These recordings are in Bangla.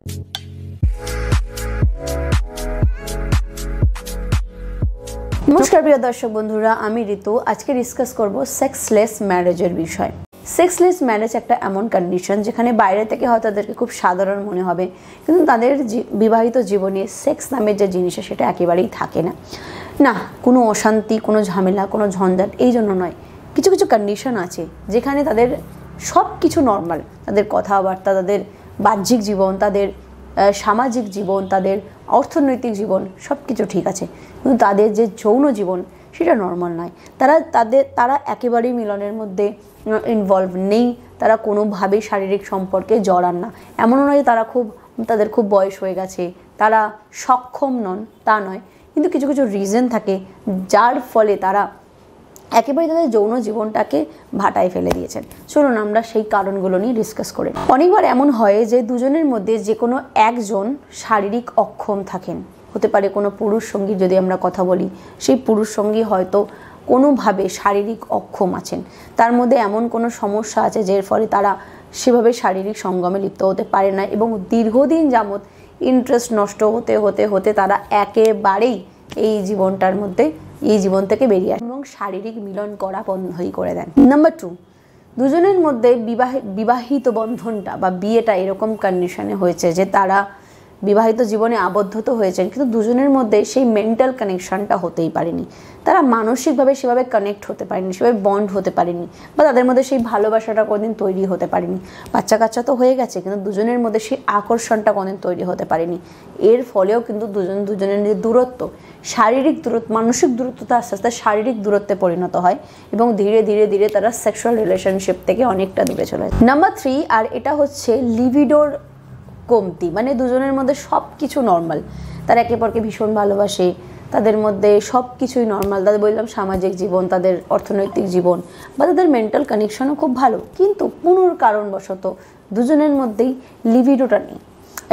नमस्कार प्रिय दर्शक बंधुरा, आमी ऋतु। आज के डिसकास करब सेक्सलेस मैरेजर विषय। सेक्सलेस मैरेज एक एमन कंडिशन जेखाने बाइरे थेके हयतो तादेरके खूब साधारण मने होबे, किन्तु तादेर विवाहित जीवने सेक्स नामेर जे जिनिस सेटा एकेबारेई थाके ना। ना कोनो अशांति, कोनो झमेला, कोनो झंझाट एई जोन्नो नय। किछु किछु कंडिशन आछे जेखाने तादेर सब किछु नर्माल, तादेर कथाबार्ता, तादेर बाह्यिक जीवन, तादेर सामाजिक जीवन, तादेर अर्थनैतिक जीवन सबकिछु ठीक आछे, किन्तु तादेर जे यौन जीवन सेटा नर्माल नय। तारा एकेबारेई मिलनेर मध्ये इनभल्व नेই, तारा कोनोभाবেই शारीरिक सम्पर्के जड़ान ना। एमनও नয় ताদের खूब बयस হয়ে গেছে, तारा सक्षम नन ता नয়, किन्तु किछु किछु रिजन থাকে যার ফলে তারা একেবারে তাদের যৌন জীবনটাকে ভাটায় ফেলে দিয়েছেন। চলুন আমরা সেই কারণগুলো নিয়ে ডিসকাস করি। অনেকবার এমন হয় যে দুজনের মধ্যে যে কোনো একজন শারীরিক অক্ষম থাকেন। হতে পারে কোনো পুরুষ সঙ্গী, যদি আমরা কথা বলি সেই পুরুষ সঙ্গী হয়তো কোনোভাবে শারীরিক অক্ষম আছেন, তার মধ্যে এমন কোনো সমস্যা আছে যার ফলে তারা সেভাবে শারীরিক সঙ্গমে লিপ্ত হতে পারে না এবং দীর্ঘদিন যাবত ইন্টারেস্ট নষ্ট হতে হতে হতে তারা একেবারেই এই জীবনটার মধ্যে এই জীবন থেকে বেরিয়ে আসেন এবং শারীরিক মিলন করা বন্ধই করে দেন। নাম্বার 2, দুজনের মধ্যে বিবাহিত বন্ধনটা বা বিয়েটা এরকম কন্ডিশনে হয়েছে যে তারা বিবাহিত জীবনে আবদ্ধ তো হয়েছেন, কিন্তু দুজনের মধ্যে সেই মেন্টাল কানেকশনটা হতেই পারেনি। তারা মানসিকভাবে সেভাবে কানেক্ট হতে পারেনি, সেভাবে বন্ড হতে পারেনি, বা তাদের মধ্যে সেই ভালোবাসাটা কোনোদিন তৈরি হতে পারেনি। বাচ্চা কাচ্চা তো হয়ে গেছে, কিন্তু দুজনের মধ্যে সেই আকর্ষণটা কোনোদিন তৈরি হতে পারেনি। এর ফলেও কিন্তু দুজনের যে দূরত্ব, শারীরিক দূরত্ব, মানসিক দূরত্বটা আস্তে আস্তে শারীরিক দূরত্বে পরিণত হয় এবং ধীরে ধীরে ধীরে তারা সেক্সুয়াল রিলেশনশিপ থেকে অনেকটা দূরে চলে যায়। নাম্বার 3, আর এটা হচ্ছে লিবিডোর কমতি। মানে দুজনের মধ্যে সব কিছু নর্মাল, তারা একে অপরকে ভীষণ ভালোবাসে, তাদের মধ্যে সব কিছুই নর্মাল, তাদের বললাম সামাজিক জীবন, তাদের অর্থনৈতিক জীবন বা তাদের মেন্টাল কানেকশনও খুব ভালো, কিন্তু কোনো কারণবশত দুজনের মধ্যেই লিবিডোটা নেই।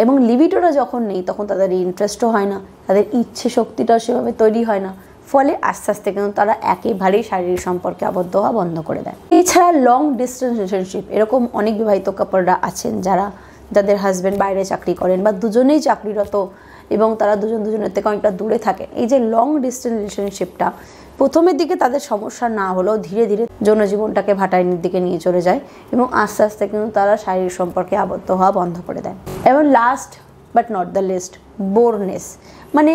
এবং লিবিডোটা যখন নেই তখন তাদের ইন্টারেস্টও হয় না, তাদের ইচ্ছে শক্তিটাও সেভাবে তৈরি হয় না, ফলে আস্তে আস্তে কিন্তু তারা একেবারেই শারীরিক সম্পর্কে আবদ্ধ হওয়া বন্ধ করে দেয়। এছাড়া লং ডিস্টেন্স রিলেশনশিপ, এরকম অনেক বিবাহিত কাপড়রা আছেন যাদের হাজব্যান্ড বাইরে চাকরি করেন বা দুজনেই চাকরিরত এবং তারা দুজনের থেকে অনেকটা দূরে থাকেন। এই যে লং ডিস্টেন্স রিলেশনশিপটা প্রথমের দিকে তাদের সমস্যা না হলেও ধীরে ধীরে যৌন জীবনটাকে ভাটাইনির দিকে নিয়ে চলে যায় এবং আস্তে আস্তে কিন্তু তারা শারীরিক সম্পর্কে আবদ্ধ হওয়া বন্ধ করে দেয়। এবং last but not the least, boreness. মানে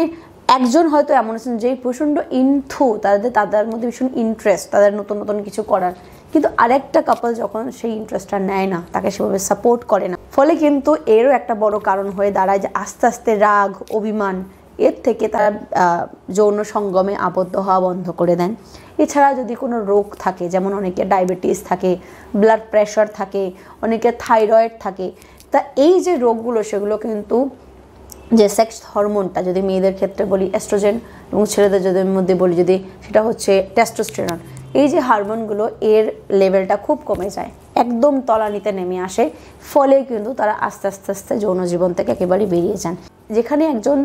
একজন হয়তো এমন আছেন যে প্রচণ্ড ইনথু, তাদের মধ্যে ভীষণ ইন্টারেস্ট তাদের নতুন নতুন কিছু করার, কিন্তু আরেকটা কাপল যখন সেই ইন্টারেস্টটা নেয় না, তাকে সেভাবে সাপোর্ট করে না, ফলে কিন্তু এরও একটা বড় কারণ হয়ে দাঁড়ায় যে আস্তে আস্তে রাগ, অভিমান এর থেকে তারা যৌন সঙ্গমে আবদ্ধ হওয়া বন্ধ করে দেন। এছাড়া যদি কোনো রোগ থাকে, যেমন অনেকে ডায়াবেটিস থাকে, ব্লাড প্রেশার থাকে, অনেকে থাইরয়েড থাকে, তা এই যে রোগগুলো সেগুলো কিন্তু যে সেক্স হরমোনটা, যদি মেয়েদের ক্ষেত্রে বলি এস্ট্রোজেন এবং ছেলেদের যদি মধ্যে বলি যদি সেটা হচ্ছে টেস্টোস্টেরন, এই যে হরমোনগুলো এর লেভেলটা খুব কমে যায়, একদম তলানিতে নেমে আসে, ফলে কিন্তু তারা আস্তে আস্তে আস্তে যৌন জীবন থেকে একেবারে বেরিয়ে যান। যেখানে একজন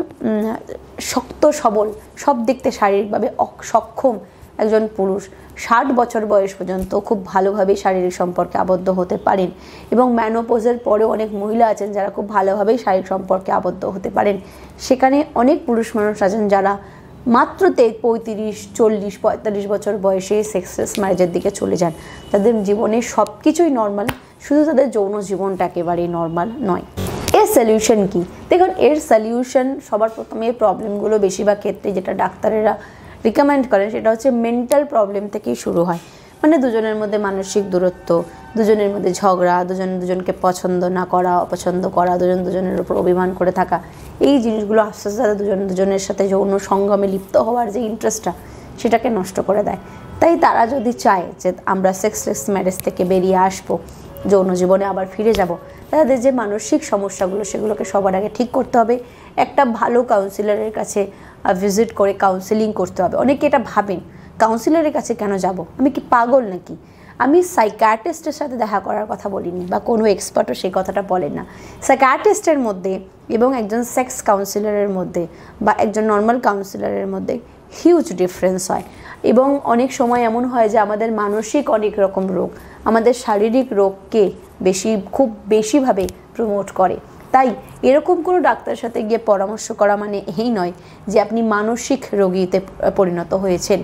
শক্ত সবল, সব দিক থেকে শারীরিকভাবে সক্ষম একজন পুরুষ 60 বছর বয়স পর্যন্ত খুব ভালোভাবে শারীরিক সম্পর্কে আবদ্ধ হতে পারেন এবং ম্যানোপজের পরে অনেক মহিলা আছেন যারা খুব ভালোভাবেই শারীরিক সম্পর্কে আবদ্ধ হতে পারেন। সেখানে অনেক পুরুষ মানুষ আছেন যারা মাত্র 35, 40, 45 বছর বয়সে সেক্সলেস ম্যারেজের দিকে চলে যান। তাদের জীবনে সব কিছুই নর্মাল, শুধু তাদের যৌন জীবনটা একেবারেই নর্মাল নয়। এর সলিউশন কি? দেখুন, এর সলিউশন সবার প্রথমে এই প্রবলেমগুলো বেশিরভাগ ক্ষেত্রে যেটা ডাক্তারেরা রিকমেন্ড করেন সেটা হচ্ছে মেন্টাল প্রবলেম থেকেই শুরু হয়। মানে দুজনের মধ্যে মানসিক দূরত্ব, দুজনের মধ্যে ঝগড়া, দুজনকে পছন্দ না করা, অপছন্দ করা, দুজনের উপর অভিমান করে থাকা, এই জিনিসগুলো আস্তে আস্তে দুজনের সাথে যৌন সঙ্গমে লিপ্ত হওয়ার যে ইন্টারেস্টটা সেটাকে নষ্ট করে দেয়। তাই তারা যদি চায় যে আমরা সেক্সলেস ম্যারেজ থেকে বেরিয়ে আসবো, যৌন জীবনে আবার ফিরে যাব, তাদের যে মানসিক সমস্যাগুলো সেগুলোকে সবার আগে ঠিক করতে হবে। একটা ভালো কাউন্সিলরের কাছে ভিজিট করে কাউন্সিলিং করতে হবে। অনেকে এটা ভাবেন কাউন্সিলরের কাছে কেন যাব, আমি কি পাগল নাকি? আমি সাইকিয়াট্রিস্টের সাথে দেখা করার কথা বলিনি বা কোনো এক্সপার্টও সেই কথাটা বলেন না। সাইকিয়াট্রিস্টের মধ্যে এবং একজন সেক্স কাউন্সিলরের মধ্যে বা একজন নর্মাল কাউন্সিলরের মধ্যে হিউজ ডিফারেন্স হয় এবং অনেক সময় এমন হয় যে আমাদের মানসিক অনেক রকম রোগ আমাদের শারীরিক রোগকে খুব বেশিভাবে প্রমোট করে। তাই এরকম কোনো ডাক্তারের সাথে গিয়ে পরামর্শ করা মানে এই নয় যে আপনি মানসিক রোগীতে পরিণত হয়েছেন।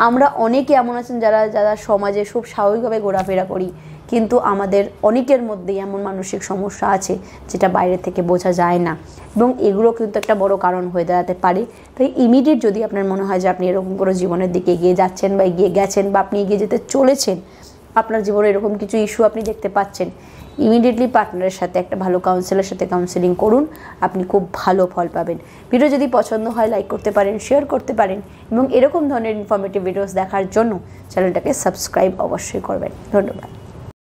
আমরা অনেকে এমন আছেন যারা যারা সমাজে খুব স্বাভাবিকভাবে ঘোরাফেরা করি, কিন্তু আমাদের অনেকের মধ্যেই এমন মানসিক সমস্যা আছে যেটা বাইরে থেকে বোঝা যায় না, এবং এগুলো কিন্তু একটা বড় কারণ হয়ে দাঁড়াতে পারে। তাই ইমিডিয়েট যদি আপনার মনে হয় যে আপনি এরকম কোনো জীবনের দিকে এগিয়ে যাচ্ছেন বা এগিয়ে গেছেন বা আপনি এগিয়ে যেতে চলেছেন, আপনার জীবনে এরকম কিছু ইস্যু আপনি দেখতে পাচ্ছেন, ইমিডিয়েটলি পার্টনারের সাথে একটা ভালো কাউন্সিলের সাথে কাউন্সিলিং করুন, আপনি খুব ভালো ফল পাবেন। ভিডিও যদি পছন্দ হয় লাইক করতে পারেন, শেয়ার করতে পারেন, এবং এরকম ধরনের ইনফরমেটিভ ভিডিওস দেখার জন্য চ্যানেলটাকে সাবস্ক্রাইব অবশ্যই করবেন। ধন্যবাদ।